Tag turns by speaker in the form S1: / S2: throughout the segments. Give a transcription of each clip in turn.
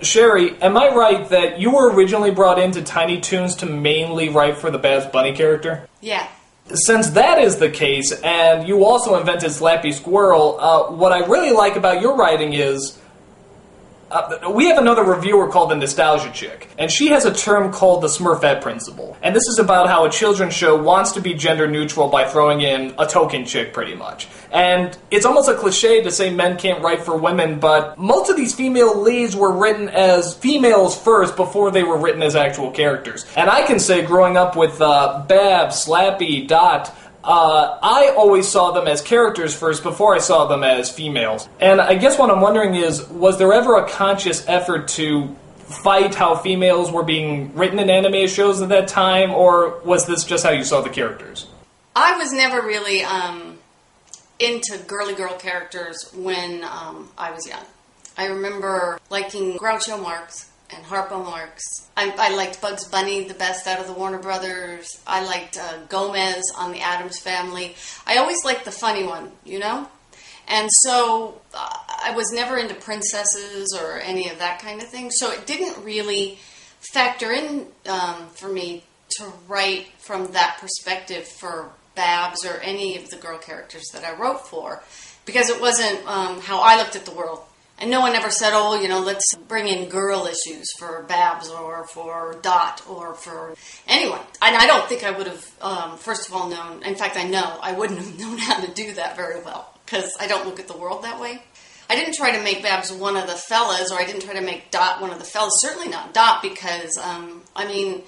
S1: Sherry, am I right that you were originally brought into Tiny Toons to mainly write for the Babs Bunny character?
S2: Yeah.
S1: Since that is the case, and you also invented Slappy Squirrel, what I really like about your writing is... we have another reviewer called the Nostalgia Chick, and she has a term called the Smurfette Principle. And this is about how a children's show wants to be gender neutral by throwing in a token chick, pretty much. And it's almost a cliche to say men can't write for women, but most of these female leads were written as females first before they were written as actual characters. And I can say, growing up with Bab, Slappy, Dot... I always saw them as characters first before I saw them as females. And I guess what I'm wondering is, was there ever a conscious effort to fight how females were being written in anime shows at that time, or was this just how you saw the characters?
S2: I was never really into girly girl characters when I was young. I remember liking Groucho Marx and Harpo Marx. I liked Bugs Bunny the best out of the Warner Brothers. I liked Gomez on the Addams Family. I always liked the funny one, you know? And so I was never into princesses or any of that kind of thing. So it didn't really factor in for me to write from that perspective for Babs or any of the girl characters that I wrote for, because it wasn't how I looked at the world. And no one ever said, oh, you know, let's bring in girl issues for Babs or for Dot or for anyone. And I don't think I would have, first of all, known. In fact, I know I wouldn't have known how to do that very well, because I don't look at the world that way. I didn't try to make Babs one of the fellas, or I didn't try to make Dot one of the fellas. Certainly not Dot, because, I mean,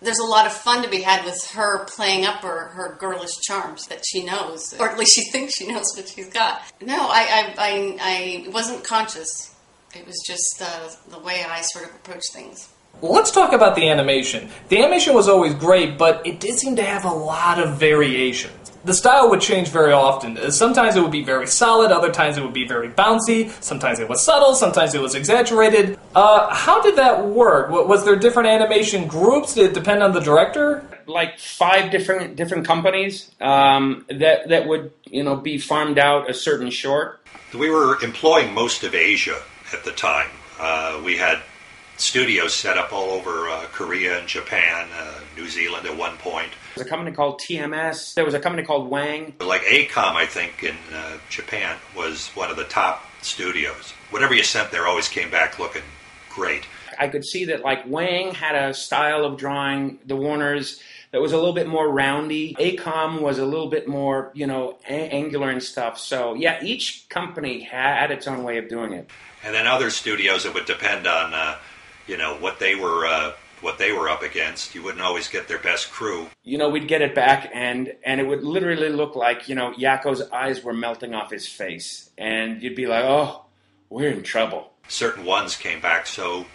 S2: there's a lot of fun to be had with her playing up her girlish charms that she knows, or at least she thinks she knows what she's got. No, I wasn't conscious. It was just the way I sort of approach things.
S1: Well, let's talk about the animation. The animation was always great, but it did seem to have a lot of variations. The style would change very often. Sometimes it would be very solid, other times it would be very bouncy, sometimes it was subtle, sometimes it was exaggerated. How did that work? Was there different animation groups? Did it depend on the director?
S3: Like 5 different companies that would, you know, be farmed out a certain short.
S4: We were employing most of Asia at the time. We had studios set up all over Korea and Japan, New Zealand at one point.
S3: There was a company called TMS. There was a company called Wang.
S4: Like ACOM, I think, in Japan was one of the top studios. Whatever you sent there always came back looking great.
S3: I could see that, like, Wang had a style of drawing the Warners that was a little bit more roundy. ACOM was a little bit more, you know, angular and stuff. So, yeah, each company had its own way of doing it.
S4: And then other studios, it would depend on, you know, what they were up against. You wouldn't always get their best crew.
S3: You know, we'd get it back, and it would literally look like, you know, Yakko's eyes were melting off his face. And you'd be like, oh, we're in trouble.
S4: Certain ones came back so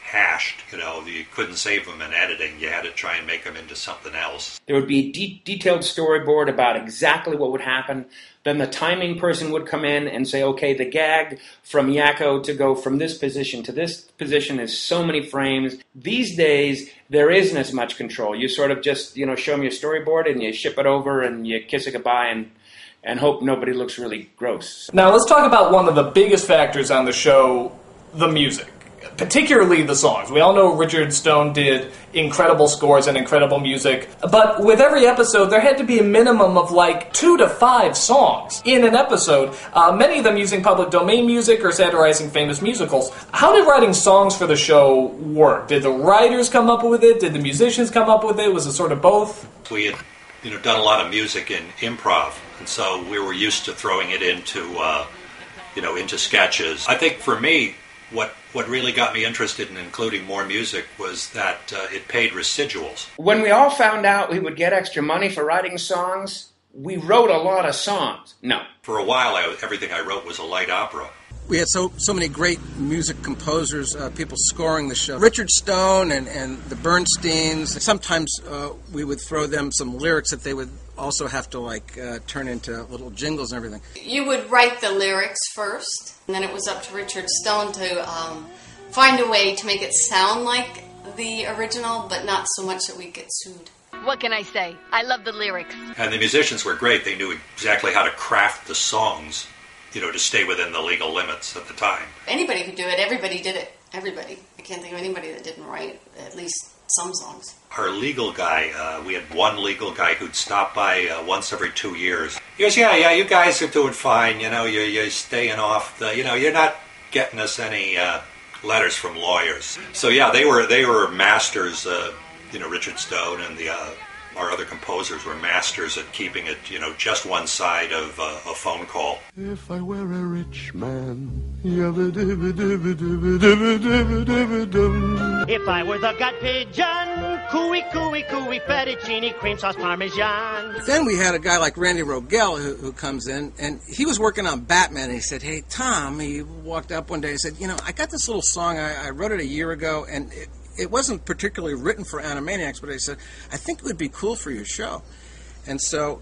S4: hashed, you know, you couldn't save them in editing. You had to try and make them into something else.
S3: There would be a detailed storyboard about exactly what would happen. Then the timing person would come in and say, okay, the gag from Yakko to go from this position to this position is so many frames. These days, there isn't as much control. You sort of just, you know, show them your storyboard and you ship it over and you kiss it goodbye and hope nobody looks really gross.
S1: Now, let's talk about one of the biggest factors on the show, the music. Particularly the songs. We all know Richard Stone did incredible scores and incredible music, but with every episode there had to be a minimum of like 2 to 5 songs in an episode, many of them using public domain music or satirizing famous musicals. How did writing songs for the show work? Did the writers come up with it? Did the musicians come up with it? Was it sort of both?
S4: We had, you know, done a lot of music in improv, and so we were used to throwing it into, you know, into sketches. I think for me, what really got me interested in including more music was that it paid residuals.
S3: When we all found out we would get extra money for writing songs, we wrote a lot of songs. No.
S4: For a while, everything I wrote was a light opera.
S5: We had so many great music composers, people scoring the show. Richard Stone and the Bernsteins. Sometimes we would throw them some lyrics that they would also have to turn into little jingles and everything.
S2: You would write the lyrics first, and then it was up to Richard Stone to find a way to make it sound like the original, but not so much that we'd get sued.
S6: What can I say? I love the lyrics.
S4: And the musicians were great. They knew exactly how to craft the songs to stay within the legal limits at the time.
S2: Anybody could do it. Everybody did it. Everybody. I can't think of anybody that didn't write at least some songs.
S4: Our legal guy, we had one legal guy who'd stop by once every 2 years. He goes, yeah, you guys are doing fine. You're staying off the, you're not getting us any letters from lawyers. So yeah, they were masters. Richard Stone and our other composers were masters at keeping it, just one side of a phone call.
S6: If I were a rich man, if I were the gut pigeon, cooey, cooey, cooey, fettuccine, cream sauce, parmesan.
S5: Then we had a guy like Randy Rogel who comes in, and he was working on Batman, and he said, hey, Tom, he walked up one day and said, I got this little song, I wrote it a year ago, and it wasn't particularly written for Animaniacs, but I said, I think it would be cool for your show. And so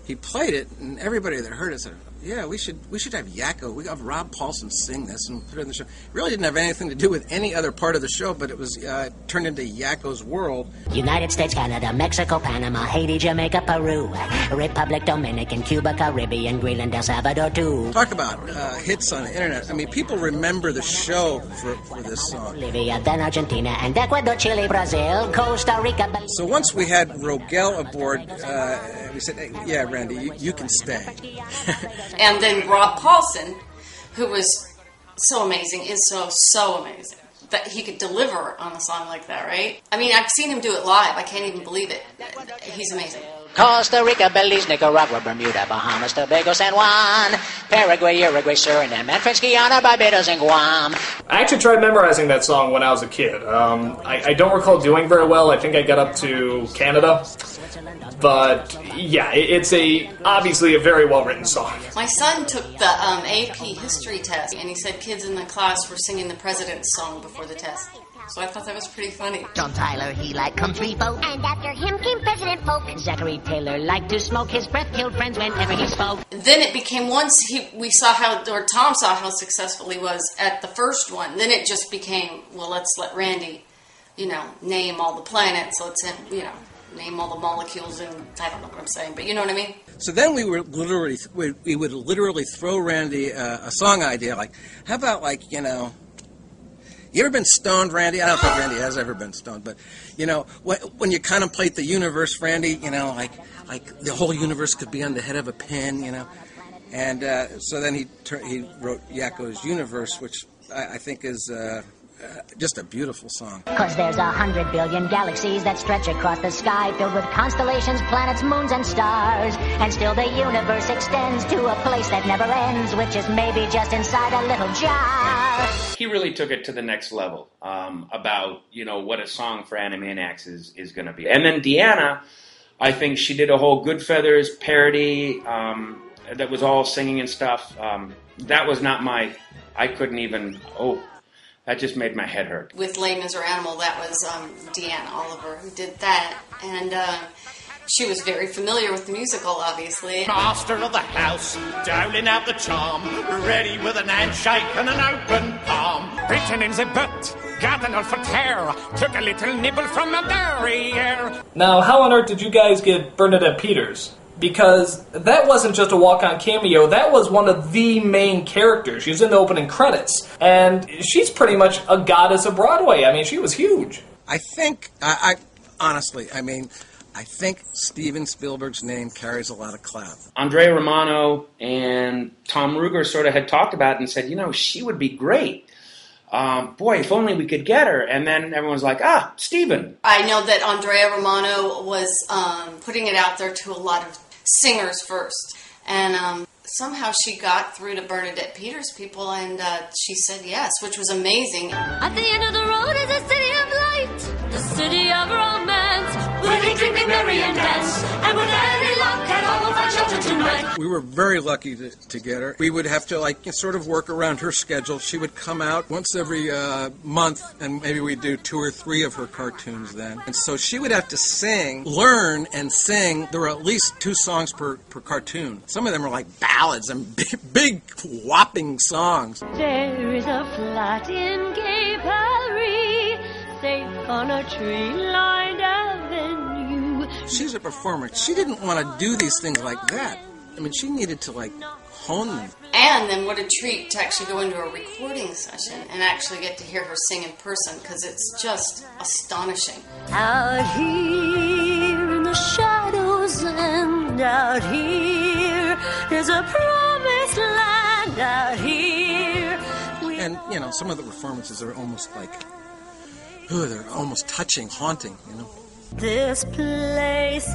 S5: he played it, and everybody that heard it said, yeah, we should have Yakko. We got Rob Paulson sing this and put it in the show. It really didn't have anything to do with any other part of the show, but it was turned into Yakko's world.
S7: United States, Canada, Mexico, Panama, Haiti, Jamaica, Peru, Republic, Dominican, Cuba, Caribbean, Greenland, El Salvador, too.
S5: Talk about hits on the internet. I mean, people remember the show for this song.
S7: Bolivia, then Argentina, and Ecuador, Chile, Brazil, Costa Rica.
S5: So once we had Rogel aboard, we said, hey, yeah, Randy, you can stay.
S2: And then Rob Paulson, who was so amazing, is so amazing that he could deliver on a song like that, right? I mean, I've seen him do it live. I can't even believe it. He's amazing.
S7: Costa Rica, Belize, Nicaragua, Bermuda, Bahamas, Tobago, San Juan, Paraguay, Uruguay, Suriname, and French Guiana, Barbados, and Guam.
S1: I actually tried memorizing that song when I was a kid. I don't recall doing very well. I think I got up to Canada. But yeah, it's obviously a very well-written song.
S2: My son took the AP history test, and he said kids in the class were singing the President's song before the test. So I thought that was pretty funny.
S7: John Tyler, he liked country folk, and after him came President Folk. Zachary Taylor liked to smoke, his breath killed friends whenever he spoke.
S2: Then it became, once Tom saw how successful he was at the first one, then it just became, well, let's let Randy, name all the planets, let's him, name all the molecules, and I don't know what I'm saying, but you know what I mean?
S5: So then we would literally throw Randy a song idea, like, how about, you ever been stoned, Randy? I don't think Randy has ever been stoned, but, when you contemplate the universe, Randy, like the whole universe could be on the head of a pin, And so then he wrote Yakko's Universe, which I think is just a beautiful song.
S7: 'Cause there's 100 billion galaxies that stretch across the sky, filled with constellations, planets, moons, and stars. And still the universe extends to a place that never ends, which is maybe just inside a little jar.
S3: He really took it to the next level about, what a song for Animaniacs is going to be. And then Deanna, I think she did a whole Goodfeathers parody that was all singing and stuff. That was not I couldn't even, that just made my head hurt.
S2: With Les Miserables, that was Deanna Oliver who did that. And she was very familiar with the musical, obviously.
S6: Master of the house, dialing out the charm, ready with an handshake and an open palm. Written in the book, got an for tear, took a little nibble from a derriere.
S1: Now, how on earth did you guys get Bernadette Peters? Because that wasn't just a walk-on cameo, that was one of the main characters. She was in the opening credits, and she's pretty much a goddess of Broadway. I mean, she was huge.
S5: I think, honestly, I think Steven Spielberg's name carries a lot of clout.
S3: Andrea Romano and Tom Ruger sort of had talked about it and said, she would be great. Boy, if only we could get her. And then everyone's like, Steven.
S2: I know that Andrea Romano was putting it out there to a lot of singers first. And somehow she got through to Bernadette Peters' people, and she said yes, which was amazing.
S8: At the end of the road is a city of light, the city of romance, where they drink, make merry, and dance, and with any luck at all we'll find shelter tonight.
S5: We were very lucky to get her. We would have to sort of work around her schedule. She would come out once every month, and maybe we'd do 2 or 3 of her cartoons then. And so she would have to learn and sing. There were at least 2 songs per cartoon. Some of them were like ballads and big whopping songs.
S8: There is a flat in Gay Paris, safe on a tree-lined avenue.
S5: She's a performer. She didn't want to do these things like that. I mean, she needed to hone them.
S2: And then what a treat to actually go into a recording session and actually get to hear her sing in person, because it's just astonishing.
S8: Out here in the shadows and out here is a promised land out here.
S5: And, you know, some of the performances are almost like, they're almost touching, haunting, you know.
S8: This place